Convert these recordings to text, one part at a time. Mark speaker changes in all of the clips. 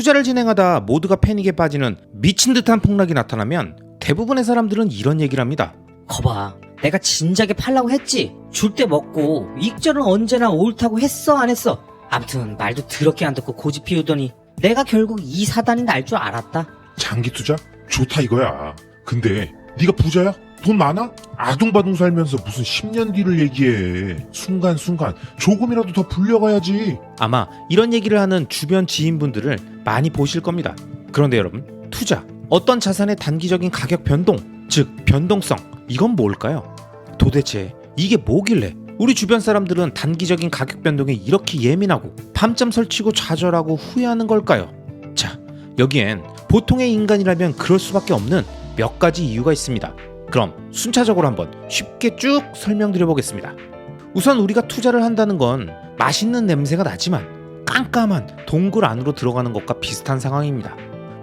Speaker 1: 투자를 진행하다 모두가 패닉에 빠지는 미친 듯한 폭락이 나타나면 대부분의 사람들은 이런 얘기를 합니다.
Speaker 2: 거봐, 내가 진작에 팔라고 했지. 줄 때 먹고 익절은 언제나 옳다고 했어 안 했어. 아무튼 말도 더럽게 안 듣고 고집 피우더니 내가 결국 이 사단이 날 줄 알았다.
Speaker 3: 장기 투자? 좋다 이거야. 근데 네가 부자야? 돈 많아? 아둥바둥 살면서 무슨 10년 뒤를 얘기해. 순간순간 조금이라도 더 불려가야지.
Speaker 1: 아마 이런 얘기를 하는 주변 지인분들을 많이 보실 겁니다. 그런데 여러분, 투자, 어떤 자산의 단기적인 가격 변동, 즉 변동성, 이건 뭘까요? 도대체 이게 뭐길래 우리 주변 사람들은 단기적인 가격 변동에 이렇게 예민하고 밤잠 설치고 좌절하고 후회하는 걸까요? 자, 여기엔 보통의 인간이라면 그럴 수밖에 없는 몇 가지 이유가 있습니다. 그럼 순차적으로 한번 쉽게 쭉 설명드려 보겠습니다. 우선 우리가 투자를 한다는 건 맛있는 냄새가 나지만 깜깜한 동굴 안으로 들어가는 것과 비슷한 상황입니다.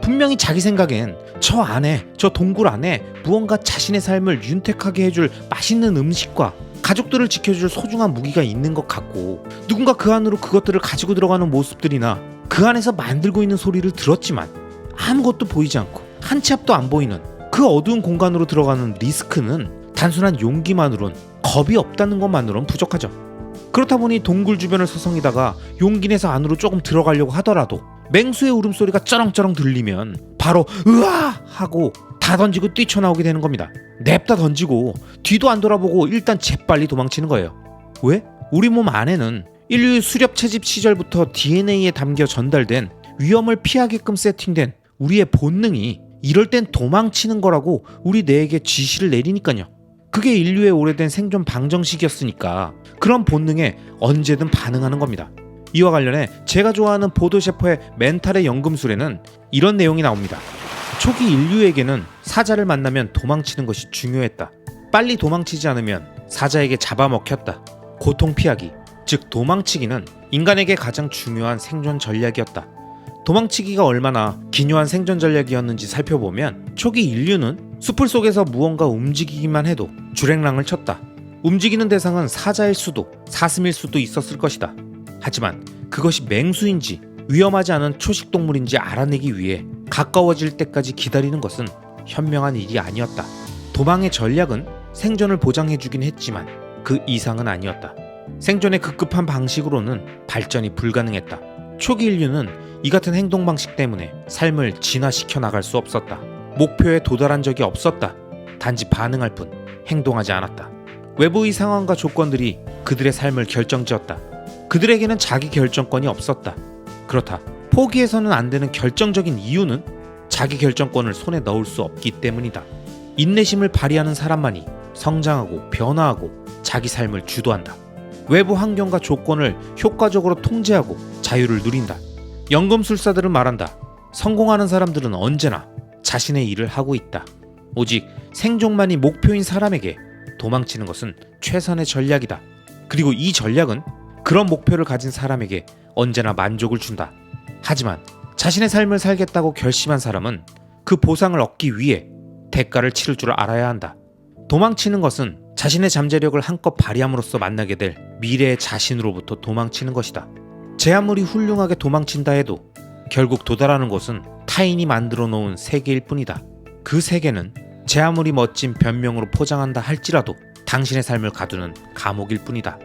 Speaker 1: 분명히 자기 생각엔 저 동굴 안에 무언가 자신의 삶을 윤택하게 해줄 맛있는 음식과 가족들을 지켜줄 소중한 무기가 있는 것 같고, 누군가 그 안으로 그것들을 가지고 들어가는 모습들이나 그 안에서 만들고 있는 소리를 들었지만 아무것도 보이지 않고 한 치 앞도 안 보이는 그 어두운 공간으로 들어가는 리스크는 단순한 용기만으론, 겁이 없다는 것만으론 부족하죠. 그렇다 보니 동굴 주변을 서성이다가 용기 내서 안으로 조금 들어가려고 하더라도 맹수의 울음소리가 쩌렁쩌렁 들리면 바로 으아! 하고 다 던지고 뛰쳐나오게 되는 겁니다. 냅다 던지고 뒤도 안 돌아보고 일단 재빨리 도망치는 거예요. 왜? 우리 몸 안에는 인류의 수렵 채집 시절부터 DNA에 담겨 전달된 위험을 피하게끔 세팅된 우리의 본능이 이럴 땐 도망치는 거라고 우리 뇌에게 지시를 내리니까요. 그게 인류의 오래된 생존 방정식이었으니까 그런 본능에 언제든 반응하는 겁니다. 이와 관련해 제가 좋아하는 보도 셰퍼의 멘탈의 연금술에는 이런 내용이 나옵니다. 초기 인류에게는 사자를 만나면 도망치는 것이 중요했다. 빨리 도망치지 않으면 사자에게 잡아먹혔다. 고통 피하기, 즉 도망치기는 인간에게 가장 중요한 생존 전략이었다. 도망치기가 얼마나 기묘한 생존 전략이었는지 살펴보면 초기 인류는 숲을 속에서 무언가 움직이기만 해도 주랭랑을 쳤다. 움직이는 대상은 사자일 수도 사슴일 수도 있었을 것이다. 하지만 그것이 맹수인지 위험하지 않은 초식동물인지 알아내기 위해 가까워질 때까지 기다리는 것은 현명한 일이 아니었다. 도망의 전략은 생존을 보장해주긴 했지만 그 이상은 아니었다. 생존의 급급한 방식으로는 발전이 불가능했다. 초기 인류는 이 같은 행동 방식 때문에 삶을 진화시켜 나갈 수 없었다. 목표에 도달한 적이 없었다. 단지 반응할 뿐 행동하지 않았다. 외부의 상황과 조건들이 그들의 삶을 결정지었다. 그들에게는 자기 결정권이 없었다. 그렇다. 포기해서는 안 되는 결정적인 이유는 자기 결정권을 손에 넣을 수 없기 때문이다. 인내심을 발휘하는 사람만이 성장하고 변화하고 자기 삶을 주도한다. 외부 환경과 조건을 효과적으로 통제하고 자유를 누린다. 연금술사들은 말한다. 성공하는 사람들은 언제나 자신의 일을 하고 있다. 오직 생존만이 목표인 사람에게 도망치는 것은 최선의 전략이다. 그리고 이 전략은 그런 목표를 가진 사람에게 언제나 만족을 준다. 하지만 자신의 삶을 살겠다고 결심한 사람은 그 보상을 얻기 위해 대가를 치를 줄 알아야 한다. 도망치는 것은 자신의 잠재력을 한껏 발휘함으로써 만나게 될 미래의 자신으로부터 도망치는 것이다. 제 아무리 훌륭하게 도망친다 해도 결국 도달하는 곳은 타인이 만들어 놓은 세계일 뿐이다. 그 세계는 제 아무리 멋진 변명으로 포장한다 할지라도 당신의 삶을 가두는 감옥일 뿐이다.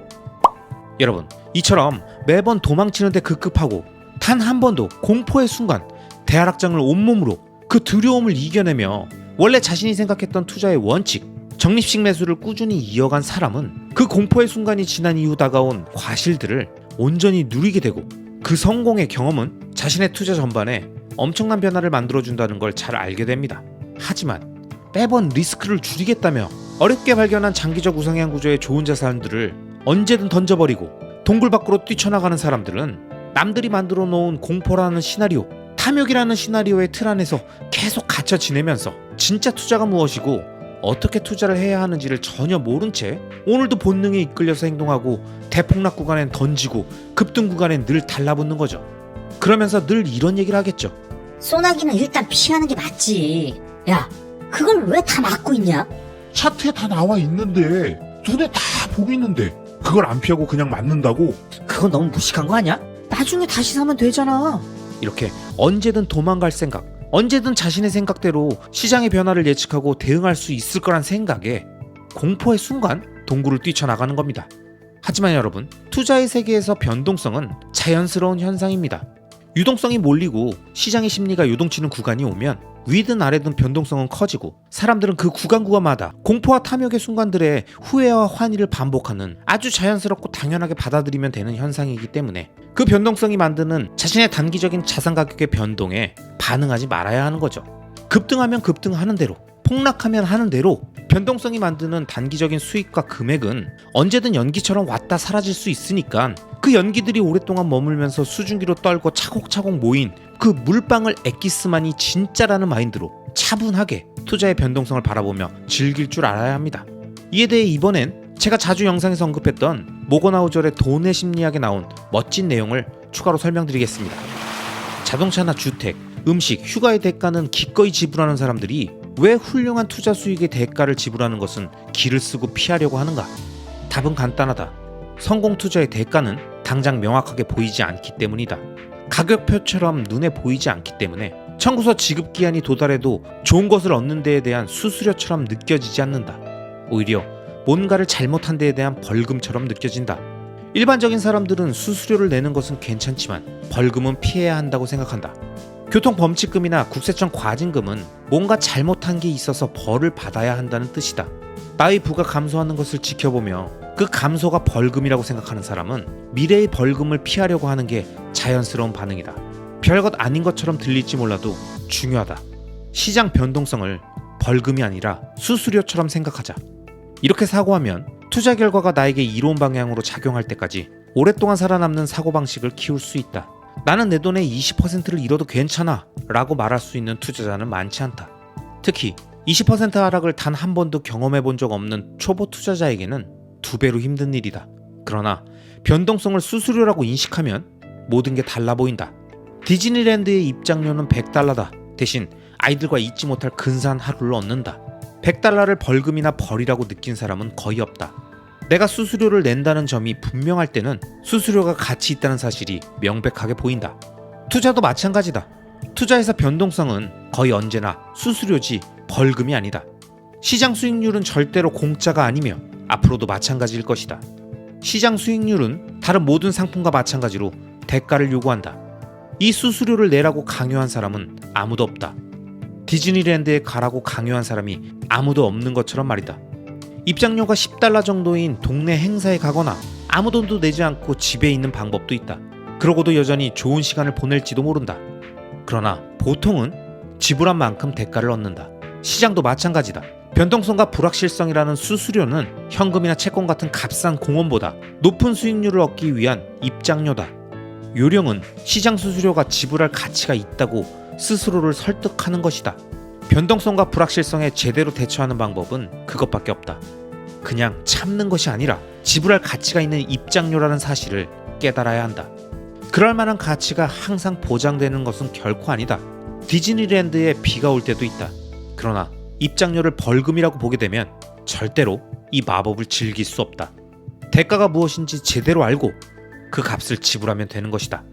Speaker 1: 여러분, 이처럼 매번 도망치는데 급급하고 단 한 번도 공포의 순간 대하락장을 온몸으로 그 두려움을 이겨내며 원래 자신이 생각했던 투자의 원칙, 적립식 매수를 꾸준히 이어간 사람은 그 공포의 순간이 지난 이후 다가온 과실들을 온전히 누리게 되고 그 성공의 경험은 자신의 투자 전반에 엄청난 변화를 만들어준다는 걸 잘 알게 됩니다. 하지만 매번 리스크를 줄이겠다며 어렵게 발견한 장기적 우상향 구조의 좋은 자산들을 언제든 던져버리고 동굴 밖으로 뛰쳐나가는 사람들은 남들이 만들어 놓은 공포라는 시나리오, 탐욕이라는 시나리오의 틀 안에서 계속 갇혀 지내면서 진짜 투자가 무엇이고 어떻게 투자를 해야 하는지를 전혀 모른 채 오늘도 본능에 이끌려서 행동하고 대폭락 구간엔 던지고 급등 구간엔 늘 달라붙는 거죠. 그러면서 늘 이런 얘기를 하겠죠.
Speaker 4: 소나기는 일단 피하는 게 맞지. 야, 그걸 왜 다 막고 있냐?
Speaker 3: 차트에 다 나와 있는데 눈에 다 보이는데 그걸 안 피하고 그냥 맞는다고?
Speaker 2: 그건 너무 무식한 거 아니야? 나중에 다시 사면 되잖아.
Speaker 1: 이렇게 언제든 도망갈 생각, 언제든 자신의 생각대로 시장의 변화를 예측하고 대응할 수 있을 거란 생각에 공포의 순간 동굴을 뛰쳐나가는 겁니다. 하지만 여러분, 투자의 세계에서 변동성은 자연스러운 현상입니다. 유동성이 몰리고 시장의 심리가 요동치는 구간이 오면 위든 아래든 변동성은 커지고 사람들은 그 구간마다 공포와 탐욕의 순간들의 후회와 환희를 반복하는 아주 자연스럽고 당연하게 받아들이면 되는 현상이기 때문에 그 변동성이 만드는 자신의 단기적인 자산 가격의 변동에 반응하지 말아야 하는 거죠. 급등하면 급등하는 대로, 폭락하면 하는 대로 변동성이 만드는 단기적인 수익과 금액은 언제든 연기처럼 왔다 사라질 수 있으니까 그 연기들이 오랫동안 머물면서 수증기로 떨고 차곡차곡 모인 그 물방울 엑기스만이 진짜라는 마인드로 차분하게 투자의 변동성을 바라보며 즐길 줄 알아야 합니다. 이에 대해 이번엔 제가 자주 영상에서 언급했던 모건하우절의 돈의 심리학에 나온 멋진 내용을 추가로 설명드리겠습니다. 자동차나 주택, 음식, 휴가의 대가는 기꺼이 지불하는 사람들이 왜 훌륭한 투자 수익의 대가를 지불하는 것은 기를 쓰고 피하려고 하는가? 답은 간단하다. 성공 투자의 대가는 당장 명확하게 보이지 않기 때문이다. 가격표처럼 눈에 보이지 않기 때문에 청구서 지급 기한이 도달해도 좋은 것을 얻는 데에 대한 수수료처럼 느껴지지 않는다. 오히려 뭔가를 잘못한 데에 대한 벌금처럼 느껴진다. 일반적인 사람들은 수수료를 내는 것은 괜찮지만 벌금은 피해야 한다고 생각한다. 교통범칙금이나 국세청 과징금은 뭔가 잘못한 게 있어서 벌을 받아야 한다는 뜻이다. 나의 부가 감소하는 것을 지켜보며 그 감소가 벌금이라고 생각하는 사람은 미래의 벌금을 피하려고 하는 게 자연스러운 반응이다. 별것 아닌 것처럼 들릴지 몰라도 중요하다. 시장 변동성을 벌금이 아니라 수수료처럼 생각하자. 이렇게 사고하면 투자 결과가 나에게 이로운 방향으로 작용할 때까지 오랫동안 살아남는 사고방식을 키울 수 있다. 나는 내 돈의 20%를 잃어도 괜찮아 라고 말할 수 있는 투자자는 많지 않다. 특히 20% 하락을 단 한 번도 경험해 본 적 없는 초보 투자자에게는 2배로 힘든 일이다. 그러나 변동성을 수수료라고 인식하면 모든 게 달라 보인다. 디즈니랜드의 입장료는 $100다. 대신 아이들과 잊지 못할 근사한 하루를 얻는다. $100를 벌금이나 벌이라고 느낀 사람은 거의 없다. 내가 수수료를 낸다는 점이 분명할 때는 수수료가 가치 있다는 사실이 명백하게 보인다. 투자도 마찬가지다. 투자에서 변동성은 거의 언제나 수수료지 벌금이 아니다. 시장 수익률은 절대로 공짜가 아니며 앞으로도 마찬가지일 것이다. 시장 수익률은 다른 모든 상품과 마찬가지로 대가를 요구한다. 이 수수료를 내라고 강요한 사람은 아무도 없다. 디즈니랜드에 가라고 강요한 사람이 아무도 없는 것처럼 말이다. 입장료가 $10 정도인 동네 행사에 가거나 아무 돈도 내지 않고 집에 있는 방법도 있다. 그러고도 여전히 좋은 시간을 보낼지도 모른다. 그러나 보통은 지불한 만큼 대가를 얻는다. 시장도 마찬가지다. 변동성과 불확실성이라는 수수료는 현금이나 채권 같은 값싼 공원보다 높은 수익률을 얻기 위한 입장료다. 요령은 시장 수수료가 지불할 가치가 있다고 스스로를 설득하는 것이다. 변동성과 불확실성에 제대로 대처하는 방법은 그것밖에 없다. 그냥 참는 것이 아니라 지불할 가치가 있는 입장료라는 사실을 깨달아야 한다. 그럴 만한 가치가 항상 보장되는 것은 결코 아니다. 디즈니랜드에 비가 올 때도 있다. 그러나 입장료를 벌금이라고 보게 되면 절대로 이 마법을 즐길 수 없다. 대가가 무엇인지 제대로 알고 그 값을 지불하면 되는 것이다.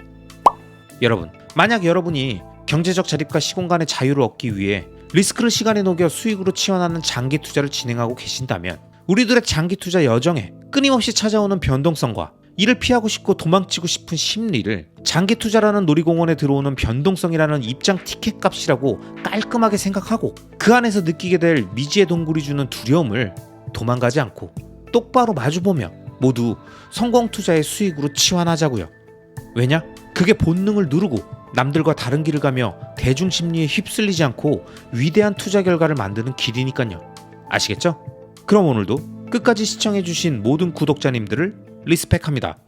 Speaker 1: 여러분, 만약 여러분이 경제적 자립과 시공간의 자유를 얻기 위해 리스크를 시간에 녹여 수익으로 치환하는 장기 투자를 진행하고 계신다면 우리들의 장기 투자 여정에 끊임없이 찾아오는 변동성과 이를 피하고 싶고 도망치고 싶은 심리를 장기 투자라는 놀이공원에 들어오는 변동성이라는 입장 티켓 값이라고 깔끔하게 생각하고 그 안에서 느끼게 될 미지의 동굴이 주는 두려움을 도망가지 않고 똑바로 마주보며 모두 성공 투자의 수익으로 치환하자고요. 왜냐? 그게 본능을 누르고 남들과 다른 길을 가며 대중 심리에 휩쓸리지 않고 위대한 투자 결과를 만드는 길이니까요. 아시겠죠? 그럼 오늘도 끝까지 시청해주신 모든 구독자님들을 리스펙합니다.